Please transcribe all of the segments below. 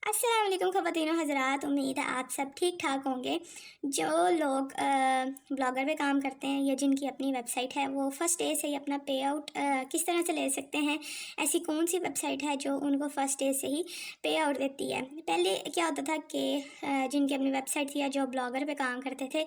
अस्सलाम वालेकुम ख़वातीनो हज़रात, उम्मीद है आप सब ठीक ठाक होंगे। जो लोग ब्लॉगर पे काम करते हैं या जिनकी अपनी वेबसाइट है वो फ़र्स्ट डे से ही अपना पे आउट किस तरह से ले सकते हैं। ऐसी कौन सी वेबसाइट है जो उनको फ़र्स्ट डे से ही पे आउट देती है। पहले क्या होता था कि जिनकी अपनी वेबसाइट थी या जो ब्लॉगर पे काम करते थे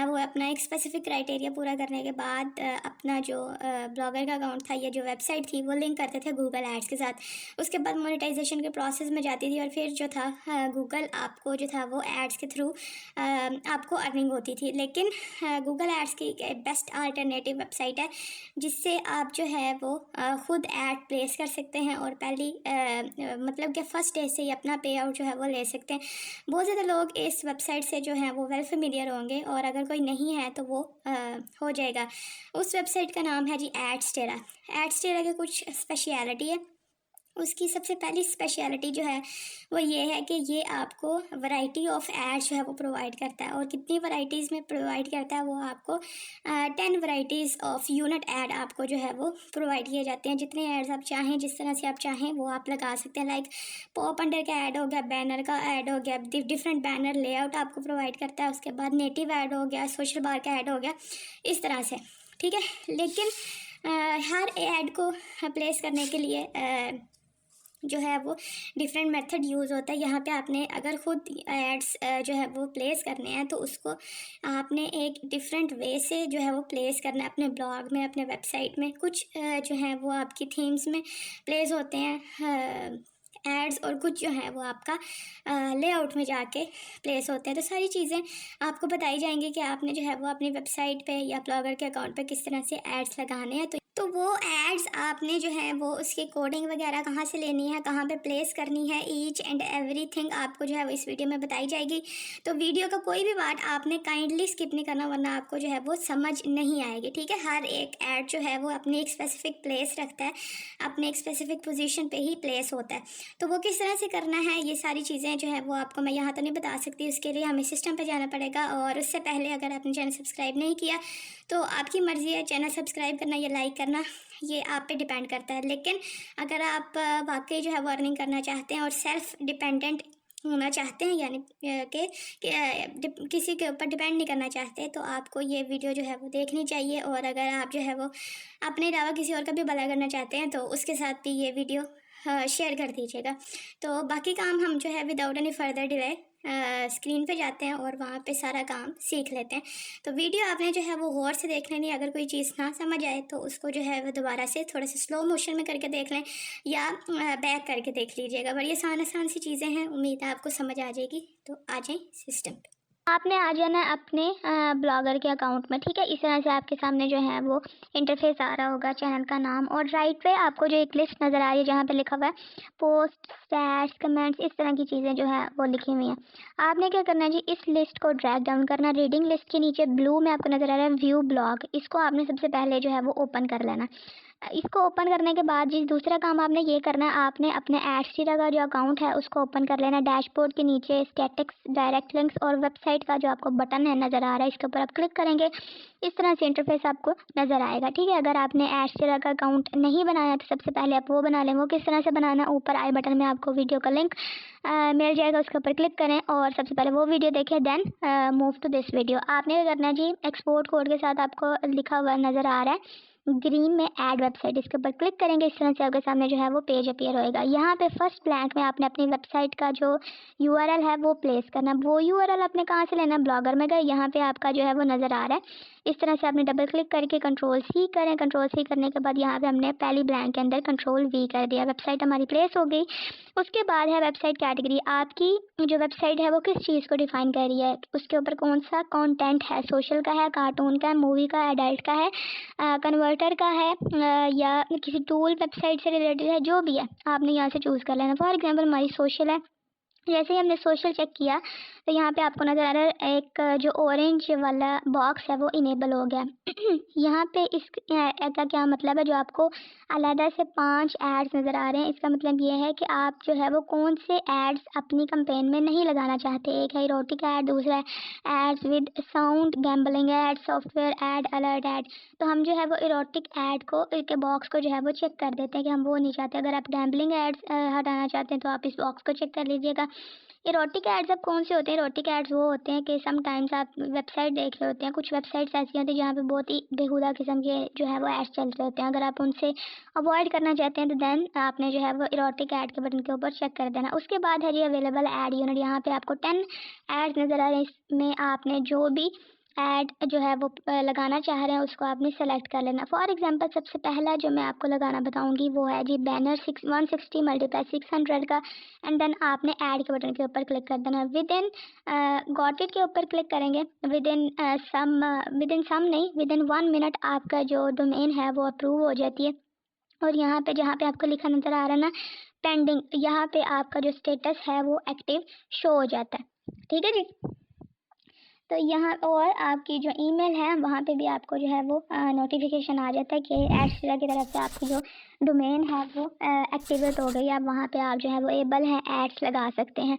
वो अपना एक स्पेसिफ़िक क्राइटेरिया पूरा करने के बाद अपना जो ब्लॉगर का अकाउंट था या जो वेबसाइट थी वो लिंक करते थे गूगल एड्स के साथ। उसके बाद मोनेटाइजेशन के प्रोसेस में जाती थी और फिर जो था गूगल आपको जो था वो एड्स के थ्रू आपको अर्निंग होती थी। लेकिन गूगल एड्स की एक बेस्ट अल्टरनेटिव वेबसाइट है जिससे आप जो है वो ख़ुद ऐड प्लेस कर सकते हैं और पहली मतलब कि फ़र्स्ट डे से ही अपना पे आउट जो है वो ले सकते हैं। बहुत ज़्यादा लोग इस वेबसाइट से जो है वो वेल फेमिलियर होंगे और अगर कोई नहीं है तो वो हो जाएगा। उस वेबसाइट का नाम है जी एड्सटेरा। एड्सटेरा की कुछ स्पेशलिटी है। उसकी सबसे पहली स्पेशलिटी जो है वो ये है कि ये आपको वैरायटी ऑफ एड्स जो है वो प्रोवाइड करता है। और कितनी वैराइटीज़ में प्रोवाइड करता है वो आपको 10 वैराइटीज़ ऑफ यूनिट ऐड आपको जो है वो प्रोवाइड किए जाते हैं। जितने एड्स आप चाहें, जिस तरह से आप चाहें वो आप लगा सकते हैं। लाइक पॉप अंडर का ऐड हो गया, बैनर का ऐड हो गया, डिफरेंट बैनर लेआउट आपको प्रोवाइड करता है। उसके बाद नेटिव ऐड हो गया, सोशल बार का ऐड हो गया, इस तरह से। ठीक है, लेकिन हर ऐड को प्लेस करने के लिए जो है वो डिफरेंट मेथड यूज़ होता है। यहाँ पे आपने अगर ख़ुद एड्स जो है वो प्लेस करने हैं तो उसको आपने एक डिफरेंट वे से जो है वो प्लेस करना है अपने ब्लॉग में, अपने वेबसाइट में। कुछ जो है वो आपकी थीम्स में प्लेस होते हैं एड्स और कुछ जो है वो आपका लेआउट में जाके प्लेस होते हैं। तो सारी चीज़ें आपको बताई जाएंगी कि आपने जो है वो अपनी वेबसाइट पे या ब्लॉगर के अकाउंट पे किस तरह से एड्स लगाने हैं। तो वो एड्स आपने जो है वो उसकी कोडिंग वगैरह कहाँ से लेनी है, कहाँ पे प्लेस करनी है, ईच एंड एवरीथिंग आपको जो है वो इस वीडियो में बताई जाएगी। तो वीडियो का कोई भी पार्ट आपने काइंडली स्किप नहीं करना, वरना आपको जो है वो समझ नहीं आएगी। ठीक है, हर एक ऐड जो है वो अपनी एक स्पेसिफिक प्लेस रखता है, अपने एक स्पेसिफिक पोजीशन पे ही प्लेस होता है। तो वो किस तरह से करना है ये सारी चीज़ें जो है वो आपको मैं यहाँ तो नहीं बता सकती। उसके लिए हमें सिस्टम पे जाना पड़ेगा और उससे पहले अगर आपने चैनल सब्सक्राइब नहीं किया तो आपकी मर्ज़ी है, चैनल सब्सक्राइब करना या लाइक करना ये आप पे डिपेंड करता है। लेकिन अगर आप वाकई जो है वो अर्निंग करना चाहते हैं और सेल्फ डिपेंडेंट होना चाहते हैं, यानी किसी के ऊपर डिपेंड नहीं करना चाहते, तो आपको ये वीडियो जो है वो देखनी चाहिए। और अगर आप जो है वो अपने अलावा किसी और का भी भला करना चाहते हैं तो उसके साथ भी ये वीडियो शेयर कर दीजिएगा। तो बाकी काम हम जो है without any further delay screen पे जाते हैं और वहाँ पे सारा काम सीख लेते हैं। तो वीडियो आपने जो है वो गौर से देख लेनी। अगर कोई चीज़ ना समझ आए तो उसको जो है वो दोबारा से थोड़ा सा स्लो मोशन में करके देख लें या बैक करके देख लीजिएगा। बड़ी आसान आसान सी चीज़ें हैं, उम्मीद है आपको समझ आ जाएगी। तो आ जाएं सिस्टम पे। आपने आ जाना है अपने ब्लॉगर के अकाउंट में। ठीक है, इस तरह से आपके सामने जो है वो इंटरफेस आ रहा होगा, चैनल का नाम, और राइट पे आपको जो एक लिस्ट नज़र आ रही है जहाँ पे लिखा हुआ है पोस्ट, स्टैट्स, कमेंट्स, इस तरह की चीज़ें जो है वो लिखी हुई हैं। आपने क्या करना है जी, इस लिस्ट को ड्रैग डाउन करना। रीडिंग लिस्ट के नीचे ब्लू में आपको नज़र आ रहा है व्यू ब्लॉग, इसको आपने सबसे पहले जो है वो ओपन कर लेना। इसको ओपन करने के बाद जी दूसरा काम आपने ये करना है, आपने अपने एड्सटेरा का जो अकाउंट है उसको ओपन कर लेना। डैशबोर्ड के नीचे स्टैटिक्स, डायरेक्ट लिंक्स और वेबसाइट का जो आपको बटन है नज़र आ रहा है, इसके ऊपर आप क्लिक करेंगे, इस तरह से इंटरफेस आपको नज़र आएगा। ठीक है, अगर आपने एड्सटेरा का अकाउंट नहीं बनाया तो सबसे पहले आप वो बना लें। वो किस तरह से बनाना, ऊपर आई बटन में आपको वीडियो का लिंक मिल जाएगा, उसके ऊपर क्लिक करें और सबसे पहले वो वीडियो देखें, then move to this video. आपने क्या करना है जी, एक्सपोर्ट कोड के साथ आपको लिखा हुआ नज़र आ रहा है ग्रीन में ऐड वेबसाइट, इसके ऊपर क्लिक करेंगे, इस तरह से आपके सामने जो है वो पेज अपीयर होएगा। यहाँ पे फर्स्ट ब्लैंक में आपने अपनी वेबसाइट का जो यूआरएल है वो प्लेस करना। वो यूआरएल आपने कहाँ से लेना, ब्लॉगर में गए, यहाँ पे आपका जो है वो नज़र आ रहा है। इस तरह से आपने डबल क्लिक करके कंट्रोल सी करें। कंट्रोल सी करने के बाद यहाँ पे हमने पहली ब्लैंक के अंदर कंट्रोल वी कर दिया, वेबसाइट हमारी प्लेस हो गई। उसके बाद है वेबसाइट कैटेगरी, आपकी जो वेबसाइट है वो किस चीज़ को डिफाइन कर रही है, उसके ऊपर कौन सा कंटेंट है, सोशल का है, कार्टून का है, मूवी का, एडल्ट का है, कन्वर्टर का है, या किसी टूल वेबसाइट से रिलेटेड है, जो भी है आपने यहाँ से चूज़ कर लेना। फॉर एग्जांपल हमारी सोशल है, जैसे ही हमने सोशल चेक किया तो यहाँ पे आपको नज़र आ रहा है एक जो ऑरेंज वाला बॉक्स है वो इनेबल हो गया। यहाँ पे इस का क्या मतलब है, जो आपको अलहदा से 5 एड्स नज़र आ रहे हैं, इसका मतलब ये है कि आप जो है वो कौन से एड्स अपनी कंपेन में नहीं लगाना चाहते। एक है इरोटिक ऐड, दूसरा है ads with sound, gambling ad, software ad, alert ad. तो हम जो है वो इरोटिक ऐड को के बॉक्स को जो है वो चेक कर देते हैं कि हम वो नहीं चाहते। अगर आप गैम्बलिंग एड्स हटाना चाहते हैं तो आप इस बॉक्स को चेक कर लीजिएगा। इरोटिक एड्स अब कौन से होते हैं? इरोटिक एड्स वो होते हैं कि समटाइम्स आप वेबसाइट देख रहे होते हैं, कुछ वेबसाइट्स ऐसी होती हैं जहाँ पे बहुत ही बेहुदा किस्म के जो है वो एड्स चल रहे होते हैं। अगर आप उनसे अवॉइड करना चाहते हैं तो देन आपने जो है वो इरोटिक ऐड के बटन के ऊपर चेक कर देना। उसके बाद है जी अवेलेबल ऐड यूनिट। यहाँ पे आपको 10 एड्स नज़र आ रहे हैं, इसमें आपने जो भी ऐड जो है वो लगाना चाह रहे हैं उसको आपने सेलेक्ट कर लेना। फॉर एग्जांपल सबसे पहला जो मैं आपको लगाना बताऊंगी वो है जी बैनर 160 मल्टीप्लाई 600 का, एंड देन आपने ऐड के बटन के ऊपर क्लिक कर देना। विद इन गॉट इट के ऊपर क्लिक करेंगे, विद इन सम नहीं, विद इन 1 मिनट आपका जो डोमेन है वो अप्रूव हो जाती है। और यहाँ पे जहाँ पे आपको लिखा नज़र आ रहा है ना पेंडिंग, यहाँ पे आपका जो स्टेटस है वो एक्टिव शो हो जाता है। ठीक है जी। तो यहाँ और आपकी जो ईमेल है वहाँ पे भी आपको जो है वो नोटिफिकेशन आ जाता है कि एड्सरा की तरफ से आपकी जो डोमेन है वो एक्टिवेट हो गई। अब वहाँ पे आप जो है वो एबल हैं एड्स लगा सकते हैं।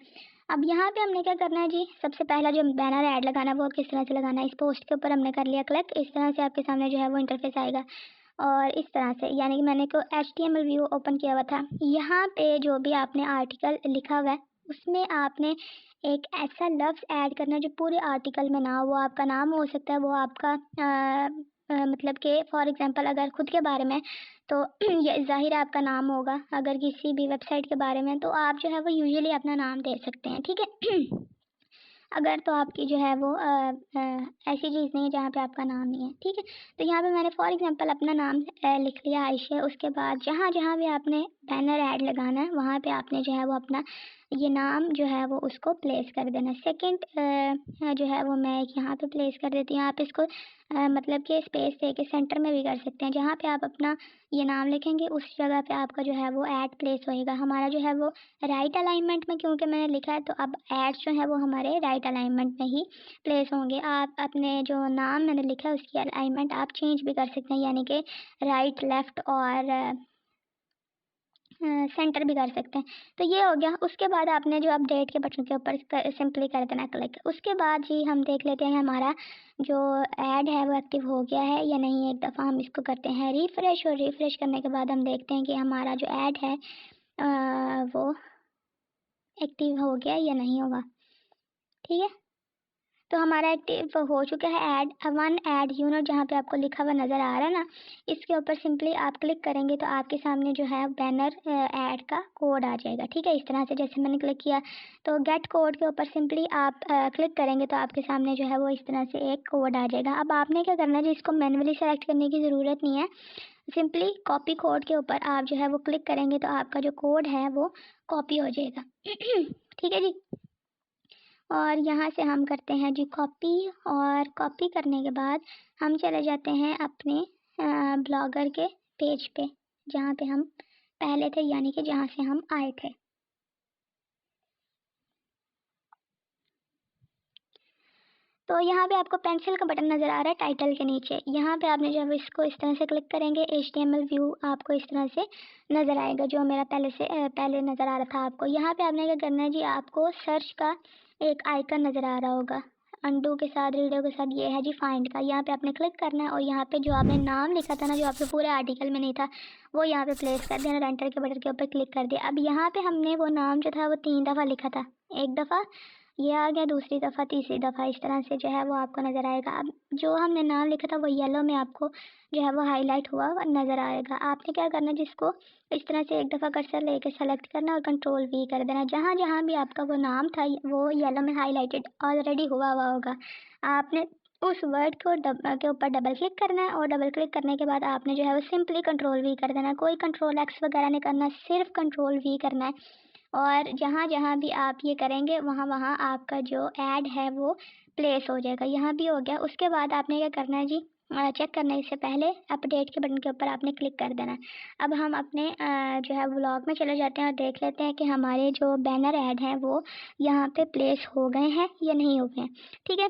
अब यहाँ पे हमने क्या करना है जी, सबसे पहला जो बैनर ऐड लगाना है वो किस तरह से लगाना है, इस पोस्ट के ऊपर हमने कर लिया क्लिक। इस तरह से आपके सामने जो है वो इंटरफेस आएगा और इस तरह से, यानी कि मैंने को HTML व्यू ओपन किया हुआ था। यहाँ पे जो भी आपने आर्टिकल लिखा हुआ है उसमें आपने एक ऐसा लफ्ज़ ऐड करना है जो पूरे आर्टिकल में ना हो। वो आपका नाम हो सकता है, वो आपका मतलब कि फॉर एग्जांपल अगर खुद के बारे में तो ये ज़ाहिर है आपका नाम होगा। अगर किसी भी वेबसाइट के बारे में तो आप जो है वो यूजुअली अपना नाम दे सकते हैं। ठीक है। अगर तो आपकी जो है वो ऐसी चीज़ नहीं है जहाँ पे आपका नाम नहीं है। ठीक है। तो यहाँ पे मैंने फॉर एग्जांपल अपना नाम लिख लिया आयशा। उसके बाद जहाँ जहाँ भी आपने बैनर ऐड लगाना है वहाँ पे आपने जो है वो अपना ये नाम जो है वो उसको प्लेस कर देना। सेकंड जो है वो मैं एक यहाँ पे प्लेस कर देती हूँ। आप इसको मतलब कि स्पेस दे के सेंटर में भी कर सकते हैं। जहाँ पे आप अपना ये नाम लिखेंगे उस जगह पे आपका जो है वो ऐड प्लेस होएगा। हमारा जो है वो राइट अलाइनमेंट में क्योंकि मैंने लिखा है तो अब एड्स जो है वो हमारे राइट अलाइनमेंट में ही प्लेस होंगे। आप अपने जो नाम मैंने लिखा है उसकी अलाइनमेंट आप चेंज भी कर सकते हैं, यानी कि राइट, लेफ़्ट और सेंटर भी कर सकते हैं। तो ये हो गया। उसके बाद आपने जो अपडेट के बटन के ऊपर सिंपली कर देना क्लिक। उसके बाद जी हम देख लेते हैं हमारा जो ऐड है वो एक्टिव हो गया है या नहीं। एक दफ़ा हम इसको करते हैं रिफ़्रेश, और रिफ़्रेश करने के बाद हम देखते हैं कि हमारा जो ऐड है वो एक्टिव हो गया या नहीं होगा। ठीक है। तो हमारा एक्टिव हो चुका है ऐड 1 ऐड यूनिट, जहाँ पे आपको लिखा हुआ नज़र आ रहा है ना, इसके ऊपर सिंपली आप क्लिक करेंगे तो आपके सामने जो है बैनर ऐड का कोड आ जाएगा। ठीक है। इस तरह से जैसे मैंने क्लिक किया तो गेट कोड के ऊपर सिंपली आप क्लिक करेंगे तो आपके सामने जो है वो इस तरह से एक कोड आ जाएगा। अब आपने क्या करना है जी, इसको मैन्युअली सेलेक्ट करने की ज़रूरत नहीं है। सिंपली कॉपी कोड के ऊपर आप जो है वो क्लिक करेंगे तो आपका जो कोड है वो कॉपी हो जाएगा। ठीक है जी। और यहाँ से हम करते हैं जी कॉपी, और कॉपी करने के बाद हम चले जाते हैं अपने ब्लॉगर के पेज पे जहाँ पे हम पहले थे, यानी कि जहाँ से हम आए थे। तो यहाँ पे आपको पेंसिल का बटन नज़र आ रहा है टाइटल के नीचे। यहाँ पे आपने जब इसको इस तरह से क्लिक करेंगे HTML व्यू आपको इस तरह से नज़र आएगा, जो मेरा पहले नज़र आ रहा था आपको। यहाँ पे आपने क्या करना है जी, आपको सर्च का एक आइकन नज़र आ रहा होगा अंडू के साथ, रेडियो के साथ, ये है जी फाइंड का। यहाँ पे आपने क्लिक करना है और यहाँ पे जो आपने नाम लिखा था ना, जो आपके पूरे आर्टिकल में नहीं था, वो यहाँ पे प्लेस कर दिया और एंटर के बटन के ऊपर क्लिक कर दिया। अब यहाँ पे हमने वो नाम जो था वो 3 दफ़ा लिखा था। एक दफ़ा ये आ गया, दूसरी दफ़ा, तीसरी दफ़ा, इस तरह से जो है वो आपको नज़र आएगा। अब जो हमने नाम लिखा था वो येलो में आपको जो है वो हाईलाइट हुआ नज़र आएगा। आपने क्या करना है, जिसको इस तरह से एक दफ़ा कर्सर लेके सेलेक्ट करना और कंट्रोल V कर देना। जहाँ जहाँ भी आपका वो नाम था वो येलो में हाईलाइटेड ऑलरेडी हुआ हुआ होगा। आपने उस वर्ड को के ऊपर डबल क्लिक करना है और डबल क्लिक करने के बाद आपने जो है वो सिंपली कंट्रोल V कर देना। कोई कंट्रोल X वगैरह नहीं करना, सिर्फ कंट्रोल V करना है। और जहाँ जहाँ भी आप ये करेंगे वहाँ वहाँ आपका जो ऐड है वो प्लेस हो जाएगा। यहाँ भी हो गया। उसके बाद आपने क्या करना है जी, चेक करने से पहले अपडेट के बटन के ऊपर आपने क्लिक कर देना है। अब हम अपने जो है व्लॉग में चले जाते हैं और देख लेते हैं कि हमारे जो बैनर ऐड हैं वो यहाँ पे प्लेस हो गए हैं या नहीं हो गए हैं। ठीक है,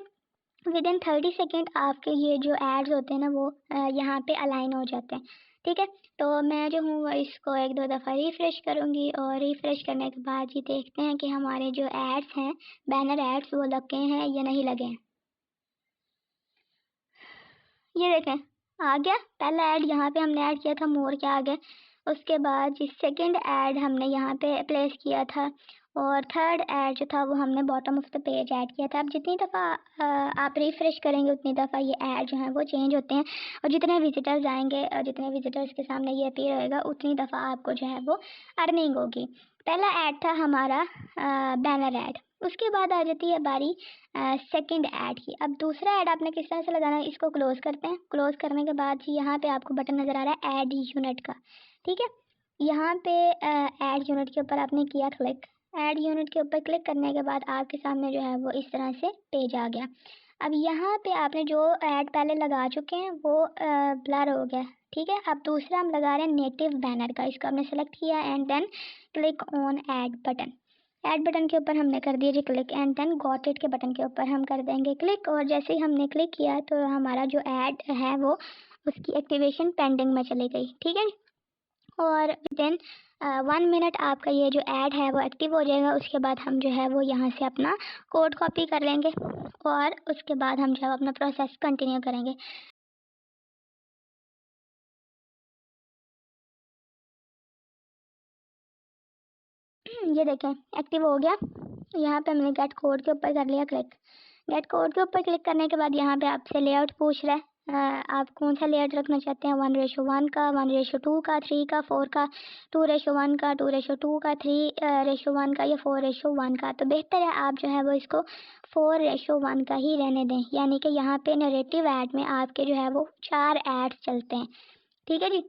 विद इन 30 सेकेंड आपके ये जो एड्स होते हैं ना वो यहाँ पे अलाइन हो जाते हैं। ठीक है, तो मैं जो हूँ वो इसको एक दो दफ़ा रिफ़्रेश करूँगी और रिफ़्रेश करने के बाद ये देखते हैं कि हमारे जो एड्स हैं, बैनर एड्स, वो लगे हैं या नहीं लगे हैं। ये देखें, आ गया पहला ऐड, यहाँ पे हमने ऐड किया था मोर के आगे। उसके बाद जिस सेकंड ऐड हमने यहाँ पे प्लेस किया था, और थर्ड ऐड जो था वो हमने bottom of the page add किया था। अब जितनी दफ़ा आप रिफ़्रेश करेंगे उतनी दफ़ा ये ऐड जो है वो चेंज होते हैं, और जितने विजिटर्स आएंगे और जितने विजिटर्स के सामने ये अपीयर होएगा उतनी दफ़ा आपको जो है वो अर्निंग होगी। पहला ऐड था हमारा बैनर ऐड। उसके बाद आ जाती है बारी सेकंड ऐड की। अब दूसरा ऐड आपने किस तरह से लगाना है, इसको क्लोज करते हैं। क्लोज करने के बाद यहाँ पे आपको बटन नज़र आ रहा है ऐड यूनिट का। ठीक है, यहाँ पे ऐड यूनिट के ऊपर आपने किया क्लिक। ऐड यूनिट के ऊपर क्लिक करने के बाद आपके सामने जो है वो इस तरह से पेज आ गया। अब यहाँ पे आपने जो ऐड पहले लगा चुके हैं वो ब्लर हो गया। ठीक है, अब दूसरा हम लगा रहे हैं नेटिव बैनर का। इसको हमने सेलेक्ट किया and then click on add button. Add button के ऊपर हमने कर दिया जी click, and then got it के बटन के ऊपर हम कर देंगे क्लिक। और जैसे ही हमने क्लिक किया तो हमारा जो ऐड है वो उसकी एक्टिवेशन पेंडिंग में चली गई। ठीक है, और विदिन 1 मिनट आपका ये जो ऐड है वो एक्टिव हो जाएगा। उसके बाद हम जो है वो यहाँ से अपना कोड कॉपी कर लेंगे और उसके बाद हम जो है अपना प्रोसेस कंटिन्यू करेंगे। ये देखें एक्टिव हो गया। यहाँ पे हमने गेट कोड के ऊपर कर लिया क्लिक। गेट कोड के ऊपर क्लिक करने के बाद यहाँ पे आपसे लेआउट पूछ रहा है। आप कौन सा लेआउट रखना चाहते हैं, 1:1 का, 1:2 का, 3 का, 4 का, 2:1 का, 2:2 का, 3:1 का, या 4:1 का। तो बेहतर है आप जो है वो इसको 4:1 का ही रहने दें, यानी कि यहाँ पे नरेटिव ऐड में आपके जो है वो 4 ऐड्स चलते हैं। ठीक है जी,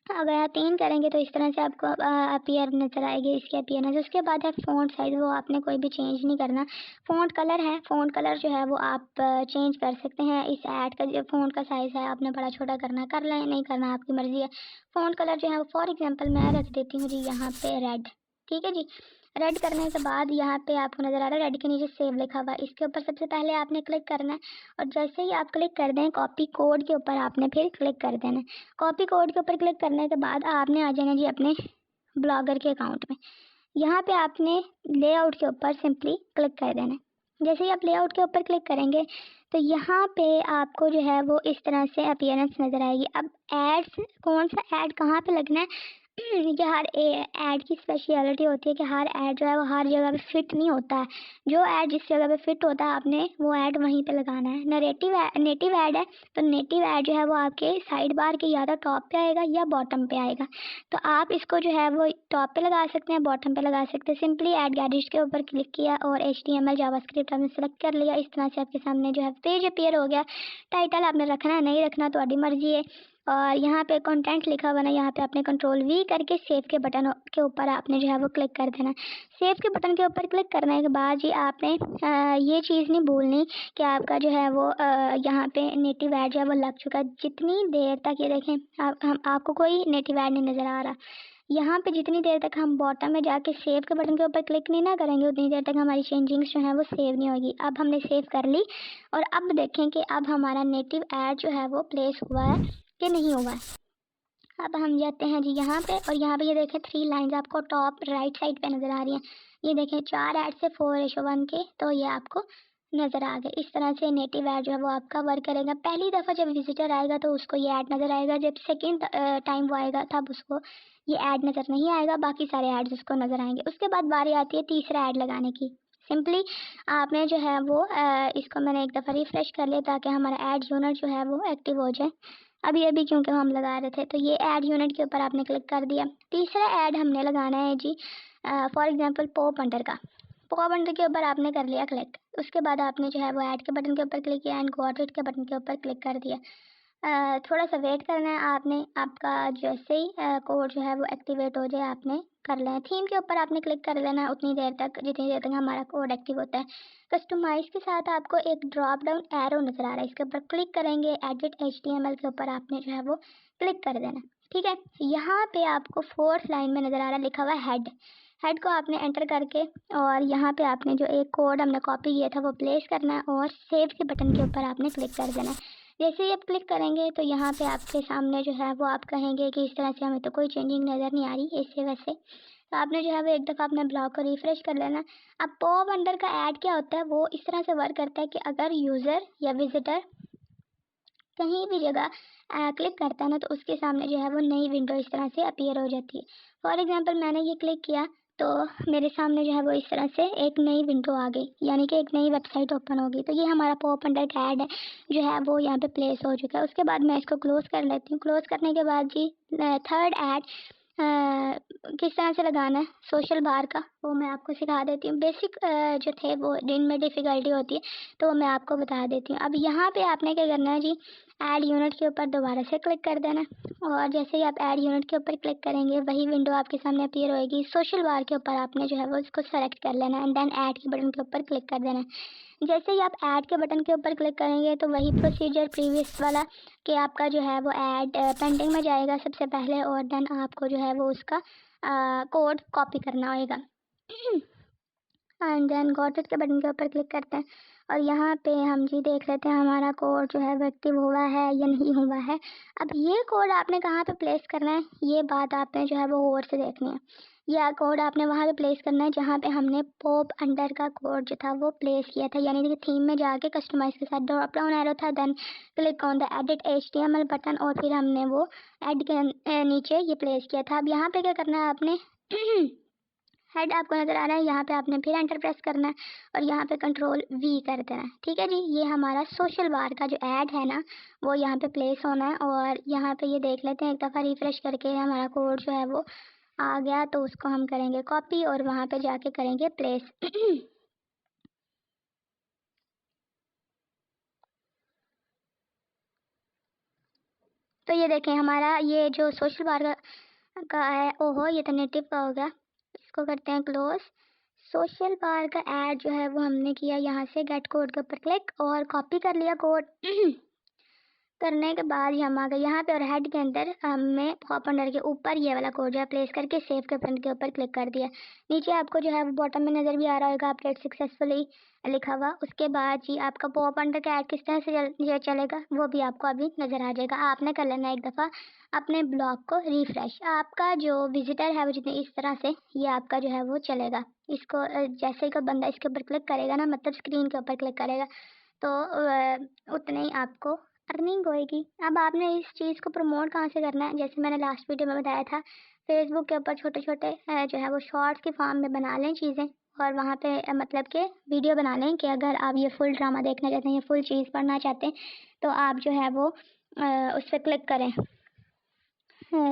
अगर आप 3 करेंगे तो इस तरह से आपको अपीयर नज़र आएगी इसकी अपीयरेंस। उसके बाद है फ़ॉन्ट साइज़, वो आपने कोई भी चेंज नहीं करना। फ़ॉन्ट कलर है, फ़ॉन्ट कलर जो है वो आप चेंज कर सकते हैं। इस ऐड का जो फ़ॉन्ट का साइज़ है आपने बड़ा छोटा करना कर लें, नहीं करना आपकी मर्ज़ी है। फ़ॉन्ट कलर जो है वो फॉर एग्जांपल मैं रख देती हूँ जी यहाँ पे रेड। ठीक है जी, रेड करने के बाद यहाँ पे आपको नज़र आ रहा है रेड के नीचे सेव लिखा हुआ है, इसके ऊपर सबसे पहले आपने क्लिक करना है। और जैसे ही आप क्लिक कर दें कॉपी कोड के ऊपर आपने फिर क्लिक कर देना है। कॉपी कोड के ऊपर क्लिक करने के बाद आपने आ जाना जी अपने ब्लॉगर के अकाउंट में। यहाँ पे आपने लेआउट के ऊपर सिंपली क्लिक कर देना है। जैसे ही आप लेआउट के ऊपर क्लिक करेंगे तो यहाँ पे आपको जो है वो इस तरह से अपीयरेंस नज़र आएगी। अब एड्स, कौन सा ऐड कहाँ पे लगना है, ये हर ऐड की स्पेशलिटी होती है कि हर ऐड जो है वो हर जगह पे फिट नहीं होता है। जो ऐड जिस जगह पे फिट होता है आपने वो ऐड वहीं पे लगाना है। नेटिव ऐड है तो नेटिव ऐड जो है वो आपके साइड बार के या तो टॉप पे आएगा या बॉटम पे आएगा। तो आप इसको जो है वो टॉप पे लगा सकते हैं, बॉटम पे लगा सकते हैं। सिंपली ऐड गैजेट्स के ऊपर क्लिक किया और HTML जावास्क्रिप्ट आपने सेलेक्ट कर लिया। इस तरह से आपके सामने जो है पेज अपीयर हो गया। टाइटल आपने रखना है नहीं रखना तो आपकी मर्जी है। और यहाँ पे कंटेंट लिखा हुआ ना, यहाँ पे आपने कंट्रोल V करके सेव के बटन के ऊपर आपने जो है वो क्लिक कर देना। सेव के बटन के ऊपर क्लिक करने के बाद जी आपने ये चीज़ नहीं भूलनी कि आपका जो है वो यहाँ पे नेटिव ऐड जो है वो लग चुका है। जितनी देर तक ये देखें आपको कोई नेटिव ऐड नहीं नज़र आ रहा, यहाँ पे जितनी देर तक हम बॉटम में जाके सेव के बटन के ऊपर क्लिक नहीं ना करेंगे उतनी देर तक हमारी चेंजिंग्स जो है वो सेव नहीं होगी। अब हमने सेव कर ली और अब देखें कि अब हमारा नेटिव ऐड जो है वो प्लेस हुआ है कि नहीं हुआ है। अब हम जाते हैं जी यहाँ पे, और यहाँ पे ये देखें 3 लाइंस आपको टॉप राइट साइड पे नज़र आ रही हैं। ये देखें 4 ऐड से 4:1 के, तो ये आपको नज़र आ गए। इस तरह से नेटिव ऐड जो है वो आपका वर्क करेगा। पहली दफ़ा जब विजिटर आएगा तो उसको ये ऐड नज़र आएगा, जब सेकेंड टाइम वो आएगा तब उसको ये ऐड नज़र नहीं आएगा, बाकी सारे ऐड्स उसको नज़र आएंगे। उसके बाद बारी आती है तीसरा ऐड लगाने की। सिंपली आपने जो है वो इसको मैंने एक दफ़ा रिफ़्रेश कर लिया ताकि हमारा ऐड यूनिट जो है वो एक्टिव हो जाए। अभी क्योंकि हम लगा रहे थे तो ये ऐड यूनिट के ऊपर आपने क्लिक कर दिया। तीसरा ऐड हमने लगाना है जी फॉर एग्जांपल पॉप अंडर का। पॉप अंडर के ऊपर आपने कर लिया क्लिक। उसके बाद आपने जो है वो ऐड के बटन के ऊपर क्लिक किया एंड गॉट इट के बटन के ऊपर क्लिक कर दिया। थोड़ा सा वेट करना है आपने। आपका जैसे ही कोड जो है वो एक्टिवेट हो जाए आपने कर लेना। थीम के ऊपर आपने क्लिक कर लेना उतनी देर तक जितनी देर तक हमारा कोड एक्टिव होता है। कस्टमाइज के साथ आपको एक ड्रॉप डाउन एरो नज़र आ रहा है, इसके ऊपर क्लिक करेंगे। एडिट HTML के ऊपर आपने जो है वो क्लिक कर देना। ठीक है, यहाँ पे आपको 4th लाइन में नज़र आ रहा है लिखा हुआ हेड। हेड को आपने एंटर करके और यहाँ पे आपने जो एक कोड हमने कॉपी किया था वो प्लेस करना है और सेव के बटन के ऊपर आपने क्लिक कर देना है। जैसे ही आप क्लिक करेंगे तो यहाँ पे आपके सामने जो है वो आप कहेंगे कि इस तरह से हमें तो कोई चेंजिंग नज़र नहीं आ रही इससे वैसे। तो आपने जो है वो एक दफ़ा अपने ब्लॉग को रिफ़्रेश कर लेना। अब पॉप अंडर का ऐड क्या होता है, वो इस तरह से वर्क करता है कि अगर यूज़र या विजिटर कहीं भी जगह क्लिक करता है ना तो उसके सामने जो है वो नई विंडो इस तरह से अपीयर हो जाती है। फॉर एग्जांपल मैंने ये क्लिक किया तो मेरे सामने जो है वो इस तरह से एक नई विंडो आ गई, यानी कि एक नई वेबसाइट ओपन हो गई। तो ये हमारा पॉप अंडर का ऐड है जो है वो यहाँ पे प्लेस हो चुका है। उसके बाद मैं इसको क्लोज़ कर लेती हूँ। क्लोज़ करने के बाद जी थर्ड ऐड किस तरह से लगाना है सोशल बार का वो मैं आपको सिखा देती हूँ। बेसिक जो थे वो जिनमें डिफ़िकल्टी होती है तो वो मैं आपको बता देती हूँ। अब यहाँ पे आपने क्या करना है जी, ऐड यूनिट के ऊपर दोबारा से क्लिक कर देना और जैसे ही आप ऐड यूनिट के ऊपर क्लिक करेंगे वही विंडो आपके सामने अपीयर होएगी। सोशल बार के ऊपर आपने जो है वो इसको सेलेक्ट कर लेना है एंड देन ऐड के बटन के ऊपर क्लिक कर देना है। जैसे ही आप ऐड के बटन के ऊपर क्लिक करेंगे तो वही प्रोसीजर प्रीवियस वाला कि आपका जो है वो ऐड पेंडिंग में जाएगा सबसे पहले और देन आपको जो है वो उसका कोड कॉपी करना होगा। एंड देन गॉट इट के बटन के ऊपर क्लिक करते हैं और यहाँ पे हम जी देख लेते हैं हमारा कोड जो है वो एक्टिव हुआ है या नहीं हुआ है। अब ये कोड आपने कहाँ पे प्लेस करना है ये बात आपने जो है वो गौर से देखनी है। यह कोड आपने वहाँ पे प्लेस करना है जहाँ पे हमने पॉप अंडर का कोड जो था वो प्लेस किया था, यानी कि थीम में जाके कस्टमाइज के साथ ड्रॉप डाउन एरो था, then click on the edit HTML button और फिर हमने वो एड के नीचे ये प्लेस किया था। अब यहाँ पे क्या करना है आपने हेड आपको नज़र आ रहा है, यहाँ पे आपने फिर एंटर प्रेस करना है और यहाँ पे कंट्रोल V कर देना है। ठीक है जी, ये हमारा सोशल बार का जो ऐड है ना वो यहाँ पे प्लेस होना है और यहाँ पे ये देख लेते हैं एक दफ़ा रिफ़्रेश करके हमारा कोड जो है वो आ गया। तो उसको हम करेंगे कॉपी और वहाँ पे जाके करेंगे प्लेस। तो ये देखें हमारा ये जो सोशल बार का है, ओहो ये तो नेटिव का हो गया। इसको करते हैं क्लोज। सोशल बार का ऐड जो है वो हमने किया यहाँ से गेट कोड के ऊपर क्लिक और कॉपी कर लिया कोड। करने के बाद हम आ गए यहाँ पे और हेड के अंदर हमने पॉप अंडर के ऊपर ये वाला कोड जो है प्लेस करके सेव के बटन के ऊपर क्लिक कर दिया। नीचे आपको जो है वो बॉटम में नज़र भी आ रहा होगा अपडेट सक्सेसफुली लिखा हुआ। उसके बाद जी आपका पॉप अंडर का ऐड किस तरह से चलेगा वो भी आपको अभी नज़र आ जाएगा। आपने कर लेना एक दफ़ा अपने ब्लॉग को रिफ़्रेश। आपका जो विजिटर है वो जितनी इस तरह से ये आपका जो है वो चलेगा। इसको जैसे ही कोई बंदा इसके ऊपर क्लिक करेगा ना, मतलब स्क्रीन के ऊपर क्लिक करेगा तो उतने ही आपको अर्निंग होएगी। अब आपने इस चीज़ को प्रमोट कहाँ से करना है, जैसे मैंने लास्ट वीडियो में बताया था फेसबुक के ऊपर छोटे छोटे जो है वो शॉर्ट्स की फॉर्म में बना लें चीज़ें और वहाँ पे मतलब कि वीडियो बना लें कि अगर आप ये फुल ड्रामा देखना चाहते हैं या फुल चीज़ पढ़ना चाहते हैं तो आप जो है वो उस पर क्लिक करें।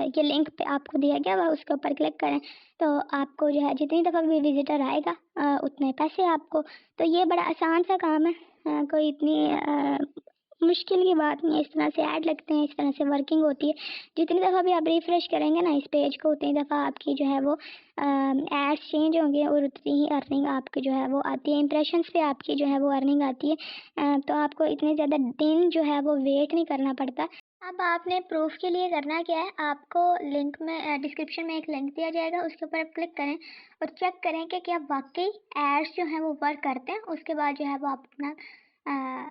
ये लिंक पे आपको दिया गया हुआ उसके ऊपर क्लिक करें तो आपको जो है जितनी दफ़ा भी विजिटर आएगा उतने पैसे आपको। तो ये बड़ा आसान सा काम है, कोई इतनी मुश्किल की बात नहीं है। इस तरह से ऐड लगते हैं, इस तरह से वर्किंग होती है। जितनी दफ़ा भी आप रिफ़्रेश करेंगे ना इस पेज को उतनी दफ़ा आपकी जो है वो एड्स चेंज होंगे और उतनी ही अर्निंग आपकी जो है वो आती है। इंप्रेशंस पे आपकी जो है वो अर्निंग आती है। तो आपको इतने ज़्यादा दिन जो है वो वेट नहीं करना पड़ता। अब आपने प्रूफ के लिए करना क्या है, आपको लिंक में डिस्क्रिप्शन में एक लिंक दिया जाएगा उसके ऊपर क्लिक करें और चेक करें कि क्या वाकई एड्स जो हैं वो वर्क करते हैं। उसके बाद जो है वो आप अपना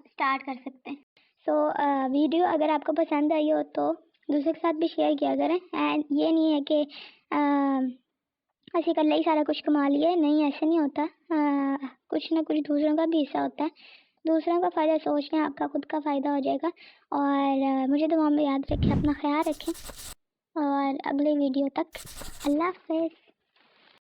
स्टार्ट कर सकते हैं। सो वीडियो अगर आपको पसंद आई हो तो दूसरे के साथ भी शेयर किया करें। एंड ये नहीं है कि ऐसे कर ही सारा कुछ कमा लिया, नहीं ऐसे नहीं होता। कुछ ना कुछ दूसरों का भी हिस्सा होता है। दूसरों का फ़ायदा सोच लें आपका खुद का फ़ायदा हो जाएगा। और मुझे दुआ में याद रखें, अपना ख्याल रखें और अगले वीडियो तक अल्लाह हाफ़िज़।